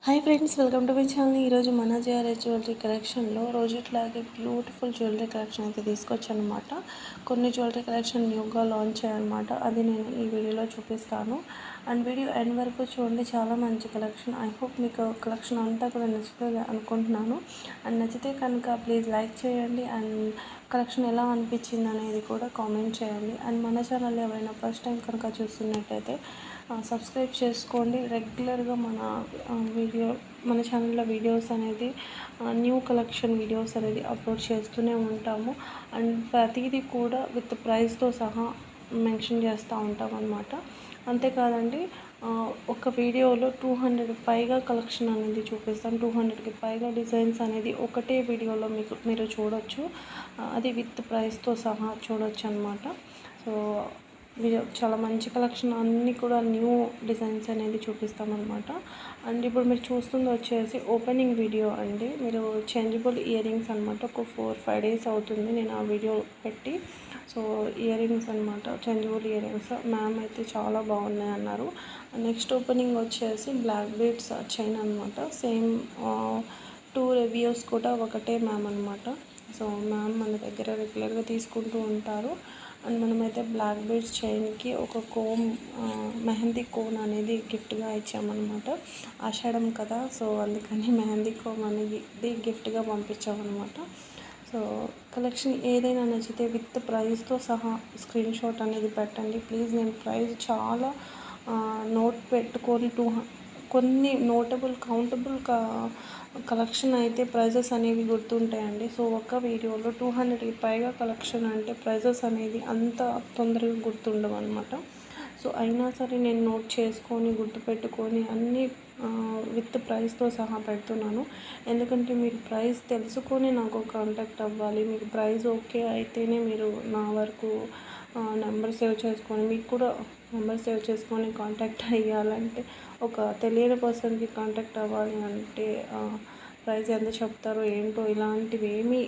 Hi friends, welcome to my channel. ఈరోజు మన JRS jewellery కలెక్షన్లో రోజుట్లాగే బ్యూటిఫుల్ జ్యువెలరీ కలెక్షన్ అయితే తీసుకొచ్చానమాట. కొన్ని జ్యువెలరీ కలెక్షన్ న్యూగా లాంచ్ అయ్యాయన్నమాట. అది నేను ఈ వీడియోలో చూపిస్తాను. అండ్ వీడియో ఎండ్ వరకు చూడండి, చాలా మంచి కలెక్షన్. ఐ హోప్ మీకు కలెక్షన్ అంతా కూడా నచ్చుతుంది అనుకుంటున్నాను. అండ్ నచ్చితే కనుక ప్లీజ్ లైక్ చేయండి. అండ్ కలెక్షన్ ఎలా అనిపించింది అనేది కూడా కామెంట్ చేయండి. అండ్ మన ఛానల్ ఎవరైనా ఫస్ట్ టైం కనుక చూస్తున్నట్టయితే సబ్స్క్రైబ్ చేసుకోండి. రెగ్యులర్గా మన ఛానల్లో వీడియోస్ అనేది న్యూ కలెక్షన్ వీడియోస్ అనేది అప్లోడ్ చేస్తూనే ఉంటాము. అండ్ ప్రతిదీ కూడా విత్ ప్రైస్తో సహా మెన్షన్ చేస్తూ ఉంటాం అన్నమాట. అంతేకాదండి, ఒక వీడియోలో 200 పైగా కలెక్షన్ అనేది చూపిస్తాను. 200కి పైగా డిజైన్స్ అనేది ఒకటే వీడియోలో మీరు చూడొచ్చు. అది విత్ ప్రైస్తో సహా చూడొచ్చు అనమాట. సో వీడియో చాలా మంచి కలెక్షన్, అన్నీ కూడా న్యూ డిజైన్స్ అనేది చూపిస్తామన్నమాట. అండ్ ఇప్పుడు మీరు చూస్తుంది వచ్చేసి ఓపెనింగ్ వీడియో అండి. మీరు చేంజబుల్ ఇయర్ రింగ్స్ అనమాట. ఒక 4-5 డేస్ అవుతుంది నేను ఆ వీడియో పెట్టి. సో ఇయర్ రింగ్స్ అనమాట, చేంజబుల్ ఇయర్ రింగ్స్. మ్యామ్ అయితే చాలా బాగున్నాయి అన్నారు. నెక్స్ట్ ఓపెనింగ్ వచ్చేసి బ్లాక్ బీడ్స్ చైన్ అనమాట. సేమ్ 2 రివ్యూస్ కూడా ఒకటే మ్యామ్ అనమాట. సో మ్యామ్ మన దగ్గర రెగ్యులర్గా తీసుకుంటూ ఉంటారు. అండ్ మనమైతే బ్లాక్ బీడ్స్ చైన్కి ఒక మెహందీ కోన్ అనేది గిఫ్ట్గా ఇచ్చామన్నమాట. ఆషాఢం కదా, సో అందుకని మెహందీ కోన్ అనేది గిఫ్ట్గా పంపించామన్నమాట. సో కలెక్షన్ ఏదైనా నచ్చితే విత్ ప్రైస్తో సహా స్క్రీన్ షాట్ అనేది పెట్టండి ప్లీజ్. నేను ప్రైస్ చాలా నోట్ పెట్టుకొని కొన్ని నోటబుల్ కౌంటబుల్ కలెక్షన్ అయితే ప్రైజెస్ అనేవి గుర్తుంటాయండి. సో ఒక వీడియోలో 200కి పైగా కలెక్షన్ అంటే ప్రైజెస్ అనేది అంత తొందరగా గుర్తుండవు అనమాట. సో అయినా సరే నేను నోట్ చేసుకొని గుర్తుపెట్టుకొని అన్నీ విత్ ప్రైస్తో సహా పెడుతున్నాను. ఎందుకంటే మీరు ప్రైస్ తెలుసుకొని నాకు కాంటాక్ట్ అవ్వాలి. మీకు ప్రైస్ ఓకే అయితేనే మీరు నా వరకు నెంబర్ సేవ్ చేసుకొని, మీకు కూడా నెంబర్ సేవ్ చేసుకొని కాంటాక్ట్ అయ్యాలంటే, ఒక తెలియని పర్సన్కి కాంటాక్ట్ అవ్వాలి అంటే ప్రైస్ ఎంత చెప్తారో ఏంటో ఇలాంటివి ఏమీ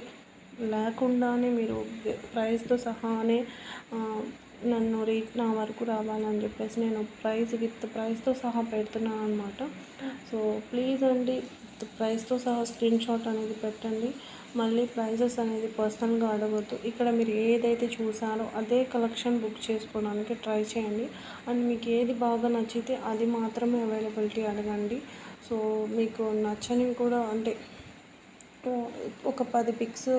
లేకుండానే మీరు ప్రైస్తో సహానే నన్ను నా వరకు రావాలని చెప్పేసి నేను విత్ ప్రైస్తో సహా పెడుతున్నాను అనమాట. సో ప్లీజ్ అండి, విత్ ప్రైస్తో సహా స్క్రీన్ షాట్ అనేది పెట్టండి. మళ్ళీ ప్రైజెస్ అనేది పర్సనల్గా అడగద్దు. ఇక్కడ మీరు ఏదైతే చూసారో అదే కలెక్షన్ బుక్ చేసుకోవడానికి ట్రై చేయండి. అండ్ మీకు ఏది బాగా నచ్చితే అది మాత్రమే అవైలబిలిటీ అడగండి. సో మీకు నచ్చనివి కూడా, అంటే ఒక 10 పిక్స్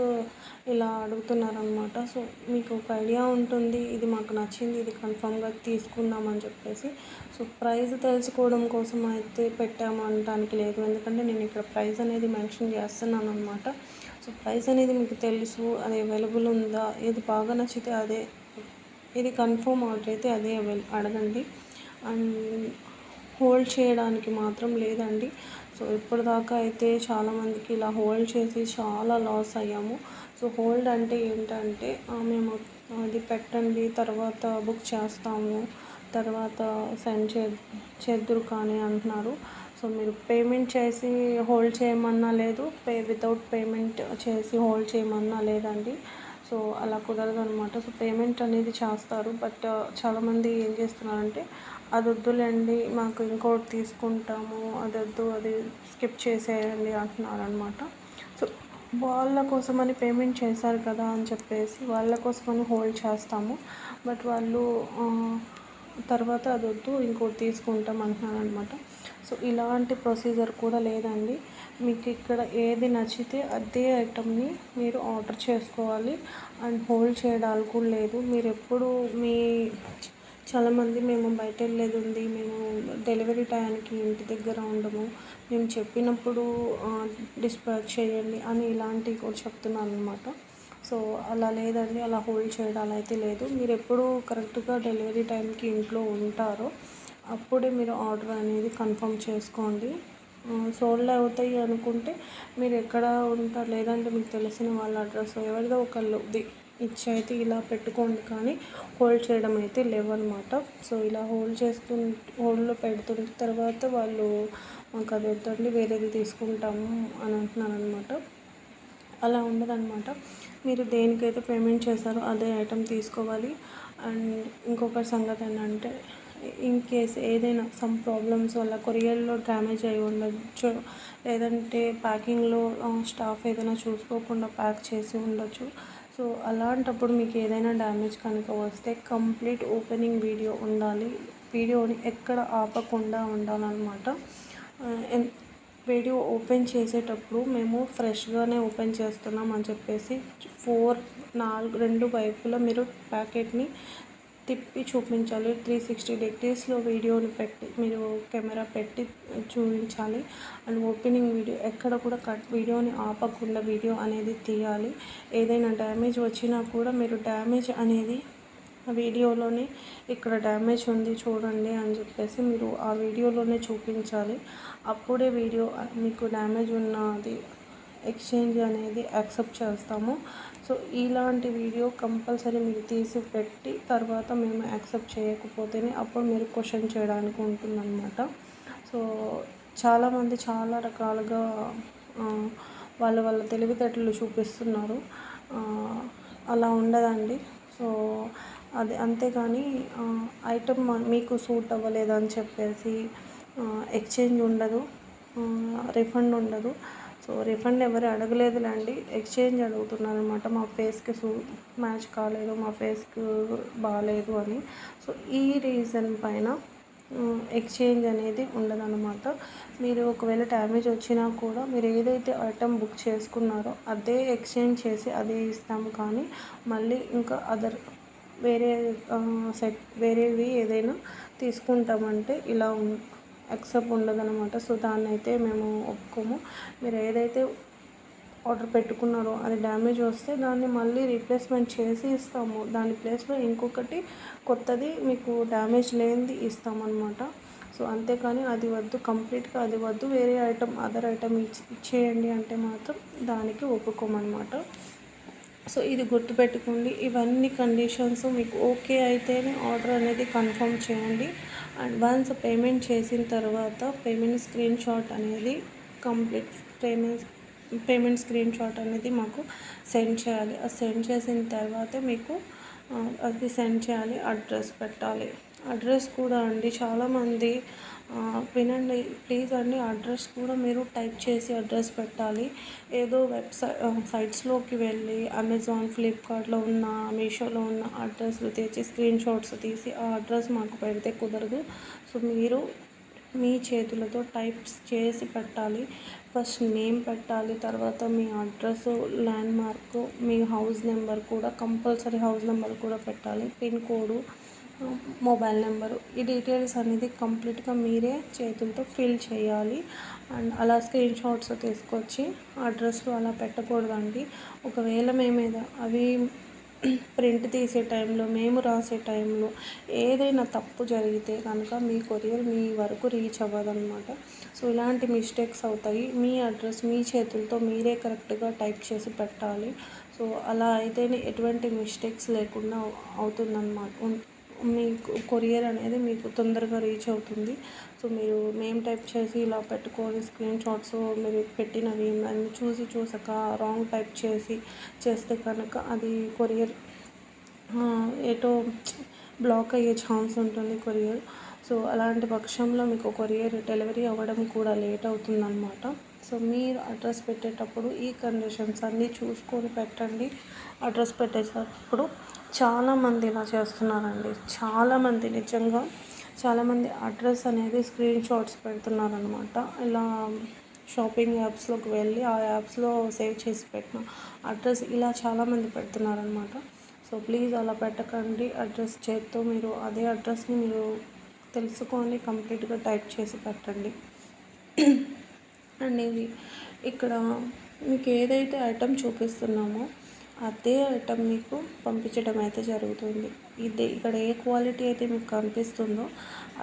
ఇలా అడుగుతున్నారనమాట. సో మీకు ఒక ఐడియా ఉంటుంది, ఇది మాకు నచ్చింది, ఇది కన్ఫామ్గా తీసుకుందామని చెప్పేసి. సో ప్రైస్ తెలుసుకోవడం కోసం అయితే పెట్టాము అనడానికి లేదు, ఎందుకంటే నేను ఇక్కడ ప్రైస్ అనేది మెన్షన్ చేస్తున్నాను అనమాట. సో ప్రైస్ అనేది మీకు తెలుసు, అది అవైలబుల్ ఉందా, ఏది బాగా నచ్చితే అదే, ఇది కన్ఫర్మ్ ఆర్డర్ అయితే అదే అడగండి. అండ్ హోల్డ్ చేయడానికి మాత్రం లేదండి. సో ఇప్పటిదాకా అయితే చాలామందికి ఇలా హోల్డ్ చేసి చాలా లాస్ అయ్యాము. సో హోల్డ్ అంటే ఏంటంటే, మేము అది పెట్టండి తర్వాత బుక్ చేస్తాము, తర్వాత సెండ్ చేద్దురు కానీ అంటున్నారు. సో మీరు పేమెంట్ చేసి హోల్డ్ చేయమన్నా లేదు, వితౌట్ పేమెంట్ చేసి హోల్డ్ చేయమన్నా లేదండి. సో అలా కుదరదు అనమాట. సో పేమెంట్ అనేది చేస్తారు, బట్ చాలామంది ఏం చేస్తున్నారంటే, అది వద్దులేండి మాకు ఇంకోటి తీసుకుంటాము, అది వద్దు, అది స్కిప్ చేసేయండి అంటున్నారనమాట. సో వాళ్ళ కోసమని పేమెంట్ చేశారు కదా అని చెప్పేసి వాళ్ళ కోసమని హోల్డ్ చేస్తాము, బట్ వాళ్ళు తర్వాత అది వద్దు ఇంకోటి తీసుకుంటాం అంటున్నారు అనమాట. సో ఇలాంటి ప్రొసీజర్ కూడా లేదండి. మీకు ఇక్కడ ఏది నచ్చితే అదే ఐటమ్ని మీరు ఆర్డర్ చేసుకోవాలి. అండ్ హోల్డ్ చేయడానికి కూడా లేదు. మీరు ఎప్పుడు చాలామంది మేము బయట వెళ్ళేది ఉంది, మేము డెలివరీ టైంకి ఇంటి దగ్గర ఉండము, మేము చెప్పినప్పుడు డిస్పాచ్ చేయండి అని ఇలాంటివి కూడా చెప్తున్నాను అనమాట. సో అలా లేదండి, అలా హోల్డ్ చేయడాలు అయితే లేదు. మీరు ఎప్పుడు కరెక్ట్గా డెలివరీ టైంకి ఇంట్లో ఉంటారో అప్పుడే మీరు ఆర్డర్ అనేది కన్ఫర్మ్ చేసుకోండి. సోల్డ్ అవుతాయి అనుకుంటే మీరు ఎక్కడ ఉంటారు, లేదంటే మీకు తెలిసిన వాళ్ళ అడ్రస్ ఎవరిదో ఒకళ్ళు ఇచ్చి అయితే ఇలా పెట్టుకోండి, కానీ హోల్డ్ చేయడం అయితే లేవన్నమాట. సో ఇలా హోల్డ్లో పెడుతున్న తర్వాత వాళ్ళు మాకు అది వద్దండి వేరేది తీసుకుంటాము అని అంటున్నాను అనమాట. అలా ఉండదన్నమాట. మీరు దేనికైతే పేమెంట్ చేశారో అదే ఐటెం తీసుకోవాలి. అండ్ ఇంకొక సంగతి ఏంటంటే, ఇన్ కేస్ ఏదైనా సమ్ ప్రాబ్లమ్స్ వల్ల కొరియర్లో డ్యామేజ్ అయి ఉండొచ్చు, లేదంటే ప్యాకింగ్లో స్టాఫ్ ఏదైనా చూసుకోకుండా ప్యాక్ చేసి ఉండొచ్చు. సో అలాంటప్పుడు మీకు ఏదైనా డ్యామేజ్ కనుక వస్తే కంప్లీట్ ఓపెనింగ్ వీడియో ఉండాలి. వీడియోని ఎక్కడ ఆపకుండా ఉండాలన్నమాట. వీడియో ఓపెన్ చేసేటప్పుడు మేము ఫ్రెష్గానే ఓపెన్ చేస్తున్నాం అని చెప్పేసి రెండు వైపులా మీరు ప్యాకెట్ని తిప్పి చూపించాలి. 360 డిగ్రీస్లో వీడియోని పెట్టి మీరు కెమెరా పెట్టి చూపించాలి. అండ్ ఓపెనింగ్ వీడియో ఎక్కడ కూడా వీడియోని ఆపకుండా వీడియో అనేది తీయాలి. ఏదైనా డ్యామేజ్ వచ్చినా కూడా మీరు డ్యామేజ్ అనేది ఆ వీడియోలోనే ఇక్కడ డ్యామేజ్ ఉంది చూడండి అని చెప్పేసి మీరు ఆ వీడియోలోనే చూపించాలి. అప్పుడే వీడియో మీకు డ్యామేజ్ ఉన్నది ఎక్స్చేంజ్ అనేది యాక్సెప్ట్ చేస్తాము. సో ఇలాంటి వీడియో కంపల్సరీ మీరు తీసి పెట్టి తర్వాత మేము యాక్సెప్ట్ చేయకపోతేనే అప్పుడు మీరు క్వశ్చన్ చేయడానికి ఉంటుందన్నమాట. సో చాలామంది చాలా రకాలుగా వాళ్ళ తెలివితేటలు చూపిస్తున్నారు. అలా ఉండదండి. సో అది అంతేగాని ఐటమ్ మీకు సూట్ అవ్వలేదని చెప్పేసి ఎక్స్చేంజ్ ఉండదు, రిఫండ్ ఉండదు. సో రిఫండ్ ఎవరు అడగలేదులేండి, ఎక్స్చేంజ్ అడుగుతున్నారు అనమాట. మా ఫేస్కి మ్యాచ్ కాలేదు, మా ఫేస్కి బాగాలేదు అని. సో ఈ రీజన్ పైన ఎక్స్చేంజ్ అనేది ఉండదన్నమాట. మీరు ఒకవేళ డ్యామేజ్ వచ్చినా కూడా మీరు ఏదైతే ఐటమ్ బుక్ చేసుకున్నారో అదే ఎక్స్చేంజ్ చేసి అదే ఇస్తాము. కానీ మళ్ళీ ఇంకా వేరేవి ఏదైనా తీసుకుంటామంటే ఇలా యాక్సెప్ట్ ఉండదన్నమాట. సో దాన్ని అయితే మేము ఒప్పుకోము. మీరు ఏదైతే ఆర్డర్ పెట్టుకున్నారో అది డ్యామేజ్ వస్తే దాన్ని మళ్ళీ రీప్లేస్మెంట్ చేసి ఇస్తాము. దాని ప్లేస్లో ఇంకొకటి కొత్తది మీకు డ్యామేజ్ లేనిది ఇస్తామన్నమాట. సో అంతేకాని అది వద్దు, కంప్లీట్గా అది వద్దు, వేరే ఐటమ్ అదర్ ఐటమ్ ఇచ్చేయండి అంటే మాత్రం దానికి ఒప్పుకోమన్నమాట. సో ఇది గుర్తుపెట్టుకోండి. ఇవన్నీ కండిషన్స్ మీకు ఓకే అయితేనే ఆర్డర్ అనేది కన్ఫర్మ్ చేయండి. అండ్ వన్స్ పేమెంట్ చేసిన తర్వాత పేమెంట్ స్క్రీన్ షాట్ అనేది కంప్లీట్ పేమెంట్ స్క్రీన్ షాట్ అనేది మాకు సెండ్ చేయాలి. అది సెండ్ చేసిన తర్వాతే మీకు అది సెండ్ చేయాలి. అడ్రస్ పెట్టాలి. అడ్రస్ కూడా అండి చాలామంది వినండి ప్లీజ్ అండి, అడ్రస్ కూడా మీరు టైప్ చేసి అడ్రస్ పెట్టాలి. ఏదో సైట్స్లోకి వెళ్ళి అమెజాన్, ఫ్లిప్కార్ట్లో ఉన్న, మీషోలో ఉన్న అడ్రస్ తెచ్చి స్క్రీన్ షాట్స్ తీసి ఆ అడ్రస్ మాకు పెడితే కుదరదు. సో మీరు మీ చేతులతో టైప్స్ చేసి పెట్టాలి. ఫస్ట్ నేమ్ పెట్టాలి, తర్వాత మీ అడ్రస్, ల్యాండ్ మార్క్, మీ హౌస్ నెంబర్ కూడా కంపల్సరీ హౌస్ నెంబర్ కూడా పెట్టాలి. పిన్ కోడ్, మొబైల్ నెంబరు, ఈ డీటెయిల్స్ అనేది కంప్లీట్గా మీరే చేతులతో ఫిల్ చేయాలి. అండ్ అలా స్క్రీన్ షాట్స్ తీసుకొచ్చి అడ్రస్లో అలా పెట్టకూడదండి. ఒకవేళ అవి ప్రింట్ తీసే టైంలో, మేము రాసే టైంలో ఏదైనా తప్పు జరిగితే కనుక మీ కొరియర్ మీ వరకు రీచ్ అవ్వదన్నమాట. సో ఇలాంటి మిస్టేక్స్ అవుతాయి. మీ అడ్రస్ మీ చేతులతో మీరే కరెక్ట్గా టైప్ చేసి పెట్టాలి. సో అలా అయితేనే ఎటువంటి మిస్టేక్స్ లేకుండా అవుతుందన్నమాట. మీకు కొరియర్ అనేది మీకు తొందరగా రీచ్ అవుతుంది. సో మీరు నేమ్ టైప్ చేసి ఇలా పెట్టుకొని స్క్రీన్ షాట్స్ మీరు పెట్టినవి అన్నీ చూసాక రాంగ్ టైప్ చేస్తే కనుక అది కొరియర్ ఏటో బ్లాక్ అయ్యే ఛాన్స్ ఉంటుంది కొరియర్. సో అలాంటి పక్షంలో మీకు కొరియర్ డెలివరీ అవ్వడం కూడా లేట్ అవుతుందన్నమాట. సో మీరు అడ్రస్ పెట్టేటప్పుడు ఈ కండిషన్స్ అన్నీ చూసుకొని పెట్టండి. అడ్రస్ పెట్టేటప్పుడు చాలామంది ఇలా చేస్తున్నారండి. చాలామంది నిజంగా చాలామంది అడ్రస్ అనేది స్క్రీన్ షాట్స్ పెడుతున్నారనమాట. ఇలా షాపింగ్ యాప్స్లోకి వెళ్ళి ఆ యాప్స్లో సేవ్ చేసి పెట్టిన అడ్రస్ ఇలా చాలామంది పెడుతున్నారనమాట. సో ప్లీజ్ అలా పెట్టకండి. అడ్రస్ చేత్తో మీరు అదే అడ్రస్ని మీరు తెలుసుకొని కంప్లీట్గా టైప్ చేసి పెట్టండి. అండ్ ఇది ఇక్కడ మీకు ఏదైతే ఐటెం చూపిస్తున్నామో అదే ఐటెం మీకు పంపించడం అయితే జరుగుతుంది. ఇక్కడ ఏ క్వాలిటీ అయితే మీకు కనిపిస్తుందో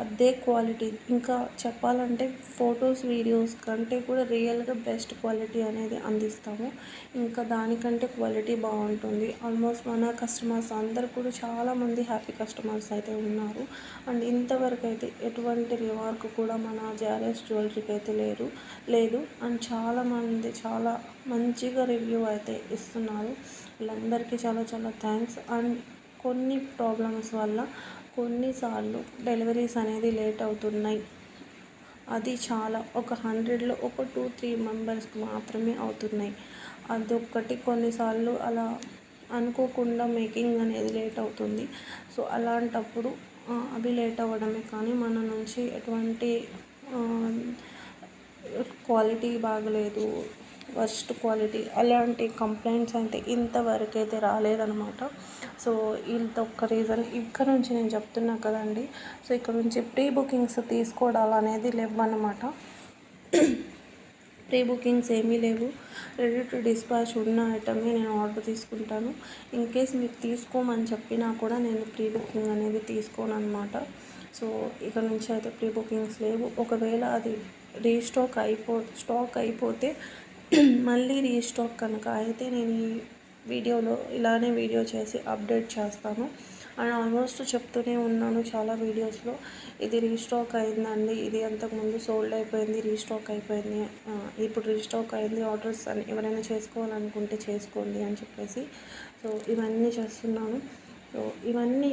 అదే క్వాలిటీ, ఇంకా చెప్పాలంటే ఫొటోస్, వీడియోస్ కంటే కూడా రియల్గా బెస్ట్ క్వాలిటీ అనేది అందిస్తాము. ఇంకా దానికంటే క్వాలిటీ బాగుంటుంది. ఆల్మోస్ట్ మన కస్టమర్స్ అందరు కూడా చాలామంది హ్యాపీ కస్టమర్స్ అయితే ఉన్నారు. అండ్ ఇంతవరకు అయితే ఎటువంటి రిమార్క్ కూడా మన జేఆర్ఎస్ జ్యువెలరీకి అయితే లేదు. అండ్ చాలామంది చాలా మంచిగా రివ్యూ అయితే ఇస్తున్నారు. వీళ్ళందరికీ చాలా చాలా థ్యాంక్స్. అండ్ కొన్ని ప్రాబ్లమ్స్ వల్ల కొన్నిసార్లు డెలివరీస్ అనేది లేట్ అవుతున్నాయి. అది చాలా ఒక 100లో ఒక 2-3 మెంబర్స్కి మాత్రమే అవుతున్నాయి. అదొక్కటి కొన్నిసార్లు అలా అనుకోకుండా మేకింగ్ అనేది లేట్ అవుతుంది. సో అలాంటప్పుడు అవి లేట్ అవ్వడమే కానీ మన నుంచి ఎటువంటి క్వాలిటీ బాగలేదు, వర్స్ట్ క్వాలిటీ అలాంటి కంప్లైంట్స్ అయితే ఇంతవరకు అయితే రాలేదన్నమాట. So ఇదొక్క reason. ఇక్కడ నుంచి నేను చెప్తున్నా కదండి, సో ఇక్కడ నుంచి ప్రీ బుకింగ్స్ తీసుకోవడాలు అనేది లేవన్నమాట. ప్రీ బుకింగ్స్ ఏమీ లేవు. రెడీ టు డిస్పాచ్ ఉన్న ఐటమే నేను ఆర్డర్ తీసుకుంటాను. ఇన్ కేస్ మీరు తీసుకోమని చెప్పినా కూడా నేను ప్రీ బుకింగ్ అనేది తీసుకోను అనమాట. సో ఇక్కడ నుంచి అయితే ప్రీ బుకింగ్స్ లేవు. ఒకవేళ అది స్టాక్ అయిపోతే మళ్ళీ రీస్టాక్ కనుక అయితే నేను ఈ వీడియోలో ఇలానే వీడియో చేసి అప్డేట్ చేస్తాను. అండ్ ఆల్మోస్ట్ చెప్తూనే ఉన్నాను చాలా వీడియోస్లో, ఇది రీస్టాక్ అయిందండి, ఇది అంతకుముందు సోల్డ్ అయిపోయింది, రీస్టాక్ అయిపోయింది, ఇప్పుడు రీస్టాక్ అయింది, ఆర్డర్స్ అని ఎవరైనా చేసుకోవాలనుకుంటే చేసుకోండి అని చెప్పేసి. సో ఇవన్నీ చేస్తున్నాను. సో ఇవన్నీ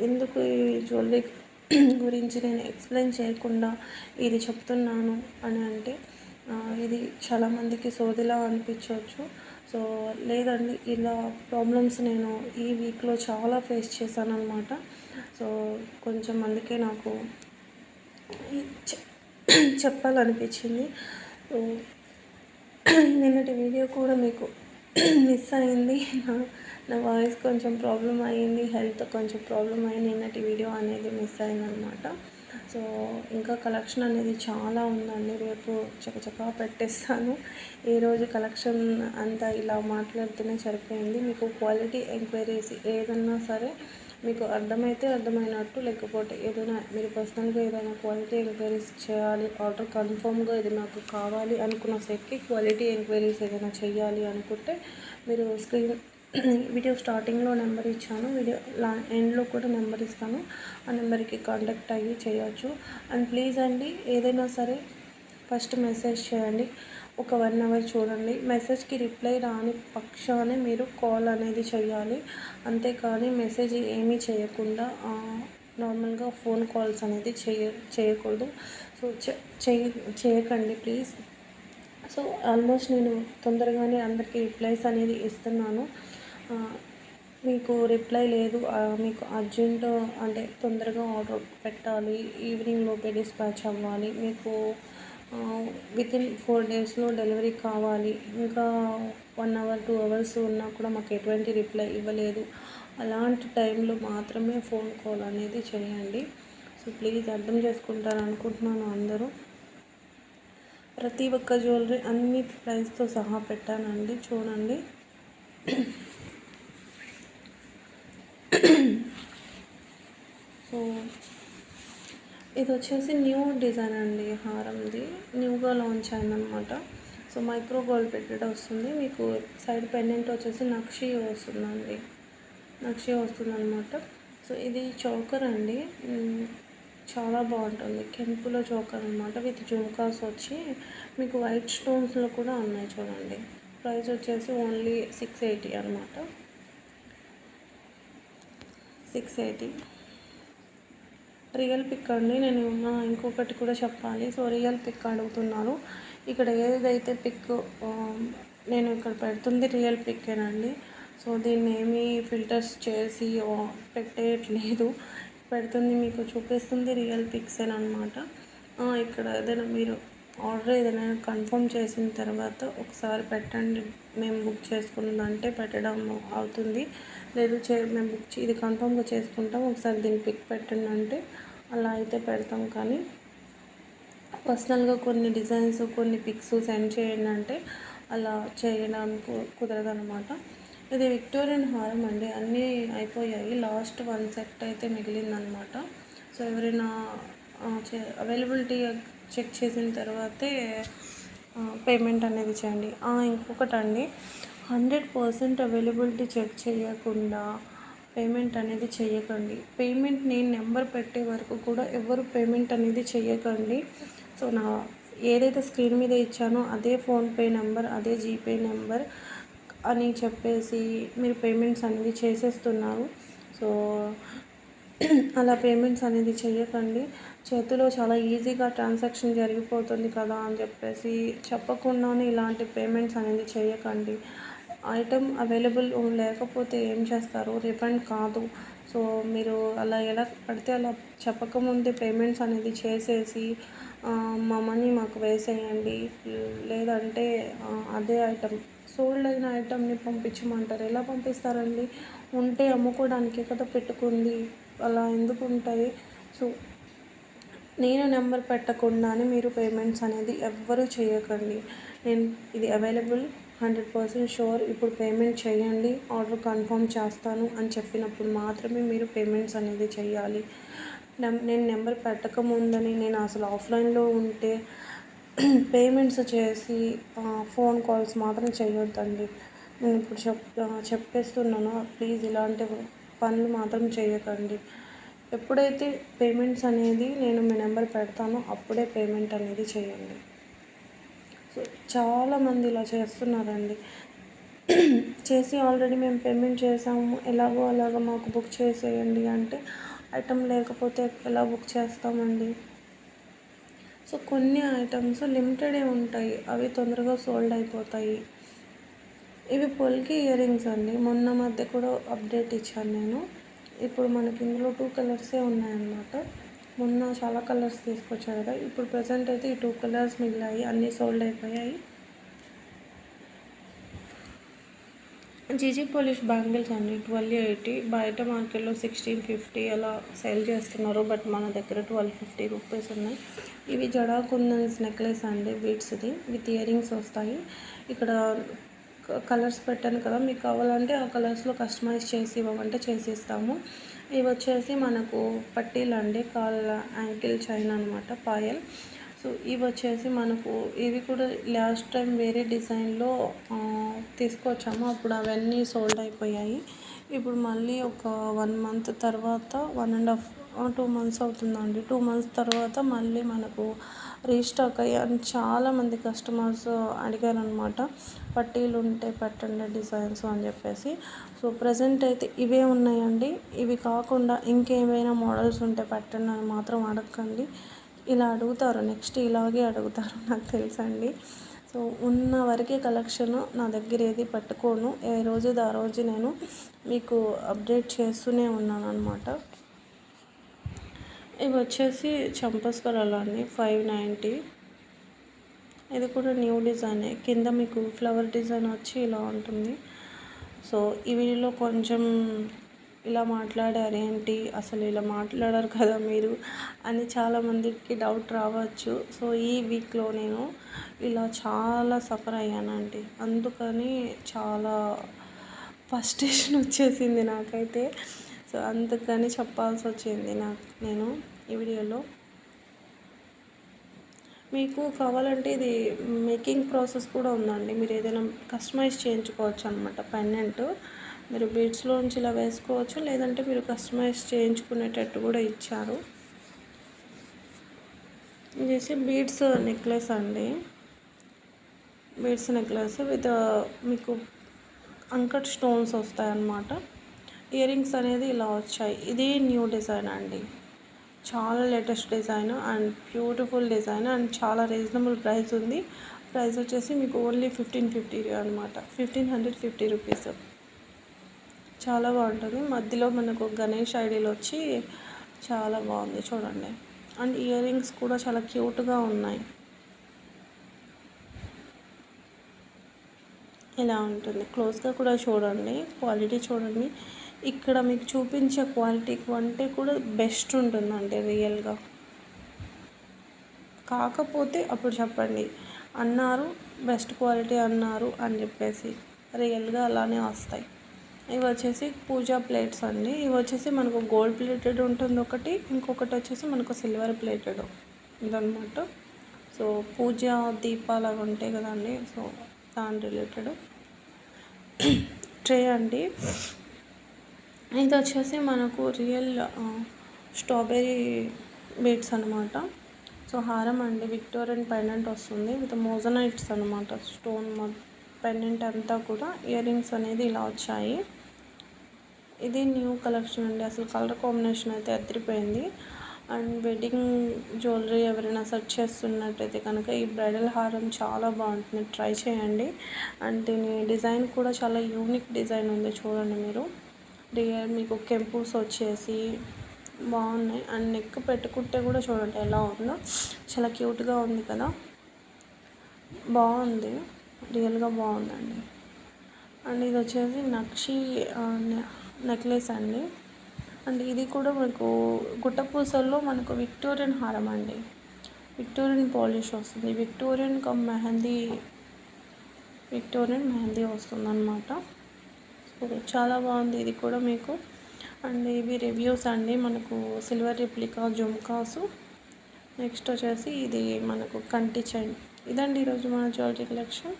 ఎందుకు ఈ జ్యువెలరీ గురించి నేను ఎక్స్ప్లెయిన్ చేయకుండా ఇది చెప్తున్నాను అని అంటే, ఇది చాలామందికి సోదిలా అనిపించవచ్చు. సో లేదండి, ఇలా ప్రాబ్లమ్స్ నేను ఈ వీక్లో చాలా ఫేస్ చేశాను అనమాట. సో కొంచెం అందుకే నాకు చెప్పాలనిపించింది. సో నిన్నటి వీడియో కూడా మీకు మిస్ అయింది. నా వాయిస్ కొంచెం ప్రాబ్లం అయ్యింది, హెల్త్ కొంచెం ప్రాబ్లం అయ్యింది, నిన్నటి వీడియో అనేది మిస్ అయిందనమాట. సో ఇంకా కలెక్షన్ అనేది చాలా ఉందండి, రేపు చకచకా పెట్టేస్తాను. ఈరోజు కలెక్షన్ అంతా ఇలా మాట్లాడుతూనే సరిపోయింది. మీకు క్వాలిటీ ఎంక్వైరీస్ ఏదన్నా సరే మీకు అర్థమైనట్టు, లేకపోతే ఏదైనా మీరు పర్సనల్గా ఏదైనా క్వాలిటీ ఎంక్వైరీస్ చేయాలి, ఆర్డర్ కన్ఫర్మ్గా ఇది నాకు కావాలి అనుకున్న సెట్కి క్వాలిటీ ఎంక్వైరీస్ ఏదైనా చేయాలి అనుకుంటే మీరు వీడియో స్టార్టింగ్లో నెంబర్ ఇచ్చాను, వీడియో ఎండ్లో కూడా నెంబర్ ఇస్తాను. ఆ నెంబర్కి కాంటాక్ట్ అయ్యి చేయొచ్చు. అండ్ ప్లీజ్ అండి, ఏదైనా సరే ఫస్ట్ మెసేజ్ చేయండి, ఒక 1 అవర్ చూడండి. మెసేజ్కి రిప్లై రాని పక్షానే మీరు కాల్ అనేది చేయాలి. అంతేకాని మెసేజ్ ఏమీ చేయకుండా నార్మల్గా ఫోన్ కాల్స్ అనేది చేయకూడదు. సో చేయకండి ప్లీజ్. సో ఆల్మోస్ట్ నేను తొందరగానే అందరికీ రిప్లైస్ అనేది ఇస్తున్నాను. మీకు రిప్లై లేదు, మీకు అర్జెంట్ అంటే తొందరగా ఆర్డర్ పెట్టాలి, ఈవినింగ్ లోపే డిస్పాచ్ అవ్వాలి, మీకు వితిన్ 4 డేస్లో డెలివరీ కావాలి, ఇంకా 1 అవర్ 2 అవర్స్ ఉన్నా కూడా మాకు ఎటువంటి రిప్లై ఇవ్వలేదు, అలాంటి టైంలో మాత్రమే ఫోన్ కాల్ అనేది చేయండి. సో ప్లీజ్ అర్థం చేసుకుంటారు అనుకుంటున్నాను అందరూ. ప్రతి ఒక్క జ్యువెలరీ అన్ని ప్రైస్తో సహా పెట్టానండి, చూడండి. సో ఇది వచ్చేసి న్యూ డిజైన్ అండి, హారంది న్యూగా లాంచ్ అయిందనమాట. సో మైక్రో గోల్డ్ పెట్టెడ్ వస్తుంది, మీకు సైడ్ పెండెంట్ వచ్చేసి నక్షి వస్తుందన్నమాట. సో ఇది చోకర్ అండి, చాలా బాగుంటుంది, కెంపులో చోకర్ అనమాట, విత్ జుమ్కాస్ వచ్చి మీకు వైట్ స్టోన్స్లో కూడా ఉన్నాయి చూడండి. ప్రైస్ వచ్చేసి ఓన్లీ 680 అనమాట, 680. రియల్ పిక్ అండి. నేను ఇంకొకటి కూడా చెప్పాలి. సో రియల్ పిక్ అడుగుతున్నారు, ఇక్కడ ఏదైతే పిక్ నేను ఇక్కడ పెడుతుంది రియల్ పిక్కేనండి. సో దీన్ని ఏమీ ఫిల్టర్స్ చేసి పెట్టేయట్లేదు, పెడుతుంది మీకు చూపిస్తుంది రియల్ పిక్సేనమాట. ఇక్కడ ఏదైనా మీరు ఆర్డర్ ఏదైనా కన్ఫర్మ్ చేసిన తర్వాత ఒకసారి పెట్టండి, మేము బుక్ చేసుకున్నదంటే పెట్టడం అవుతుంది, లేదు మేము ఇది కన్ఫర్మ్గా చేసుకుంటాం, ఒకసారి దీన్ని పిక్ పెట్టండి అంటే అలా అయితే పెడతాం. కానీ పర్సనల్గా కొన్ని డిజైన్స్ కొన్ని పిక్స్ సెండ్ చేయండి అంటే అలా చేయడానికి కుదరదనమాట. ఇది విక్టోరియన్ హారం అండి, అన్నీ అయిపోయాయి, లాస్ట్ 1 సెట్ అయితే మిగిలిందనమాట. సో ఎవరైనా అవైలబిలిటీ చెక్ చేసిన తర్వాతే పేమెంట్ అనేది చేయండి. ఇంకొకటండి, 100% అవైలబిలిటీ చెక్ చేయకుండా పేమెంట్ అనేది చేయకండి. పేమెంట్ నేను నెంబర్ పెట్టే వరకు కూడా ఎవరు పేమెంట్ అనేది చేయకండి. సో ఏదైతే స్క్రీన్ మీద ఇచ్చానో అదే ఫోన్పే నెంబర్, అదే జీపే నెంబర్ అని చెప్పేసి మీరు పేమెంట్స్ అనేది చేసేస్తున్నారు. సో అలా పేమెంట్స్ అనేది చేయకండి. చేతిలో చాలా ఈజీగా ట్రాన్సాక్షన్ జరిగిపోతుంది కదా అని చెప్పేసి చెప్పకుండానే ఇలాంటి పేమెంట్స్ అనేది చేయకండి. ఐటెం అవైలబుల్ లేకపోతే ఏం చేస్తారు? రిఫండ్ కాదు. సో మీరు అలా ఎలా పడితే అలా చెప్పకముందే పేమెంట్స్ అనేది చేసేసి మా మనీ మాకు వేసేయండి, లేదంటే అదే ఐటెం సోల్డ్ అయిన ఐటెంని పంపించమంటారు. ఎలా పంపిస్తారండి? ఉంటే అమ్ముకోవడానికే కదా పెట్టుకుంది. అలా ఎందుకు ఉంటాయి? సో నేను నెంబర్ పెట్టకుండానే మీరు పేమెంట్స్ అనేది ఎవ్వరూ చేయకండి. నేను ఇది అవైలబుల్ 100% షూర్, ఇప్పుడు పేమెంట్ చేయండి, ఆర్డర్ కన్ఫర్మ్ చేస్తాను అని చెప్పినప్పుడు మాత్రమే మీరు పేమెంట్స్ అనేది చేయాలి. నేను నెంబర్ పెట్టకముందని నేను అసలు ఆఫ్లైన్లో ఉంటే పేమెంట్స్ చేసి ఫోన్ కాల్స్ మాత్రం చేయొద్దండి. నేను ఇప్పుడు చెప్పేస్తున్నాను, ప్లీజ్ ఇలాంటి పనులు మాత్రం చేయకండి. ఎప్పుడైతే పేమెంట్స్ అనేది నేను మీ నెంబర్ పెడతానో అప్పుడే పేమెంట్ అనేది చేయండి. సో చాలామంది ఇలా చేస్తున్నారండి. చేసి ఆల్రెడీ మేము పేమెంట్ చేసాము, ఎలాగో అలాగ మాకు బుక్ చేసేయండి అంటే ఐటెం లేకపోతే ఎలా బుక్ చేస్తామండి? సో కొన్ని ఐటమ్స్ లిమిటెడే ఉంటాయి, అవి తొందరగా సోల్డ్ అయిపోతాయి. ఇవి పొల్కి ఇయర్ రింగ్స్ అండి. మొన్న మధ్య కూడా అప్డేట్ ఇచ్చాను నేను. ఇప్పుడు మనకి ఇందులో 2 కలర్సే ఉన్నాయన్నమాట. మొన్న చాలా కలర్స్ తీసుకొచ్చారు కదా, ఇప్పుడు ప్రజెంట్ అయితే ఈ 2 కలర్స్ మిగిలాయి, అన్నీ సోల్డ్ అయిపోయాయి. జీజీ పాలిష్ బ్యాంగిల్స్ అండి, 1280. బయట మార్కెట్లో 1650 అలా సేల్ చేస్తున్నారు, బట్ మన దగ్గర 1250 రూపీస్ ఉన్నాయి. ఇవి జడా కుందన్స్ నెక్లెస్ అండి, బీడ్స్ది విత్ ఇయర్ రింగ్స్ వస్తాయి. ఇక్కడ కలర్స్ పెట్టాను కదా, మీకు కావాలంటే ఆ కలర్స్లో కస్టమైజ్ చేసి ఇవ్వమంటే చేసి ఇస్తాము. ఇవి వచ్చేసి మనకు పట్టీలు అండి, కాళ్ళ యాంకిల్ చైన్ అనమాట, పాయల్. సో ఇవి వచ్చేసి మనకు ఇవి కూడా లాస్ట్ టైం వేరే డిజైన్లో తీసుకొచ్చాము, అప్పుడు అవన్నీ సోల్డ్ అయిపోయాయి. ఇప్పుడు మళ్ళీ ఒక 1 మంత్ తర్వాత 1.5 2 months అవుతుందండి. 2 months తర్వాత మళ్ళీ మనకు రీస్టాక్ అయ్యి చాలామంది కస్టమర్స్ అడిగారనమాట, పట్టీలు ఉంటే పెట్టండి డిజైన్స్ అని చెప్పేసి. సో ప్రజెంట్ అయితే ఇవే ఉన్నాయండి. ఇవి కాకుండా ఇంకేమైనా మోడల్స్ ఉంటే పెట్టండి అని మాత్రం అడగండి. ఇలా అడుగుతారు, నెక్స్ట్ ఇలాగే అడుగుతారు నాకు తెలుసండి. సో ఉన్న వరకే కలెక్షన్ నా దగ్గర ఏది పట్టుకోను, ఏ రోజుది ఆ రోజు నేను మీకు అప్డేట్ చేస్తూనే ఉన్నాను అనమాట. ఇవి వచ్చేసి చంపస్కరాలు అండి, 590. ఇది కూడా న్యూ డిజైనే, కింద మీకు ఫ్లవర్ డిజైన్ వచ్చి ఇలా ఉంటుంది. సో ఈ వీడియోలో కొంచెం ఇలా మాట్లాడారు ఏంటి, అసలు ఇలా మాట్లాడారు కదా మీరు అని చాలామందికి డౌట్ రావచ్చు. సో ఈ వీక్లో నేను ఇలా చాలా సఫర్ అయ్యానండి, అందుకని చాలా ఫ్రస్ట్రేషన్ వచ్చేసింది నాకైతే. సో అందుకని చెప్పాల్సి వచ్చింది నేను ఈ వీడియోలో. మీకు కావాలంటే ఇది మేకింగ్ ప్రాసెస్ కూడా ఉందండి, మీరు ఏదైనా కస్టమైజ్ చేయించుకోవచ్చు అనమాట. పెండెంట్ మీరు బీడ్స్లోంచి ఇలా వేసుకోవచ్చు, లేదంటే మీరు కస్టమైజ్ చేయించుకునేటట్టు కూడా ఇచ్చారు. ఇది బీడ్స్ నెక్లెస్ అండి, బీడ్స్ నెక్లెస్ విత్ మీకు అంకట్ స్టోన్స్ వస్తాయన్నమాట. ఇయర్ రింగ్స్ అనేది ఇలా వచ్చాయి. ఇది న్యూ డిజైన్ అండి, చాలా latest design and beautiful design and చాలా రీజనబుల్ ప్రైస్ ఉంది. ప్రైస్ వచ్చేసి మీకు ఓన్లీ 1550 అనమాట, 1550 రూపీస్. చాలా బాగుంటుంది. మధ్యలో మనకు గణేష్ ఐడీలు వచ్చి చాలా బాగుంది చూడండి. అండ్ ఇయర్ రింగ్స్ కూడా చాలా క్యూట్గా ఉన్నాయి. ఇలా ఉంటుంది, క్లోజ్గా కూడా చూడండి, క్వాలిటీ చూడండి. ఇక్కడ మీకు చూపించే క్వాలిటీ కంటే కూడా బెస్ట్ ఉంటుందండి రియల్గా. కాకపోతే అప్పుడు చెప్పండి, అన్నారు బెస్ట్ క్వాలిటీ అన్నారు అని చెప్పేసి, రియల్గా అలానే వస్తాయి. ఇవి వచ్చేసి పూజా ప్లేట్స్ అండి. ఇవి వచ్చేసి మనకు గోల్డ్ ప్లేటెడ్ ఉంటుంది ఒకటి, ఇంకొకటి వచ్చేసి మనకు సిల్వర్ ప్లేటెడ్ ఇదనమాట. సో పూజ దీపాలు అవి ఉంటాయి కదండి, సో దాని రిలేటెడ్ ట్రే అండి. ఇది వచ్చేసి మనకు రియల్ స్ట్రాబెర్రీ బీడ్స్ అనమాట. సో హారం అండి, విక్టోరియన్ పెండెంట్ వస్తుంది విత్ మోజనైట్స్ అనమాట, స్టోన్ పెండెంట్ అంతా కూడా. ఇయర్ రింగ్స్ అనేది ఇలా వచ్చాయి. ఇది న్యూ కలెక్షన్ అండి. అసలు కలర్ కాంబినేషన్ అయితే అదిరిపోయింది. అండ్ వెడ్డింగ్ జ్యువెలరీ ఎవరైనా సెర్చ్ చేస్తున్నట్టయితే కనుక ఈ బ్రైడల్ హారం చాలా బాగుంటుంది, ట్రై చేయండి. అండ్ దీని డిజైన్ కూడా చాలా యూనిక్ డిజైన్ ఉంది, చూడండి మీరు. మీకు కెంపుస్ వచ్చేసి బాగున్నాయి. అండ్ నెక్ పెట్టుకుంటే కూడా చూడండి ఎలా ఉందో, చాలా క్యూట్గా ఉంది కదా, బాగుంది, రియల్గా బాగుందండి. అండ్ ఇది వచ్చేసి నక్షి నెక్లెస్ అండి. అండ్ ఇది కూడా మనకు గుట్టపూసల్లో మనకు విక్టోరియన్ హారం అండి, విక్టోరియన్ పాలిష్ వస్తుంది, విక్టోరియన్ మెహందీ వస్తుంది అన్నమాట. సో చాలా బాగుంది ఇది కూడా మీకు. అండ్ ఇవి రివ్యూస్ అండి. మనకు సిల్వర్ రిప్లికా జుమ్కాసు, నెక్స్ట్ వచ్చేసి ఇది మనకు కంటి చైన్. ఇదండి ఈరోజు మన జ్యువెలరీ కలెక్షన్.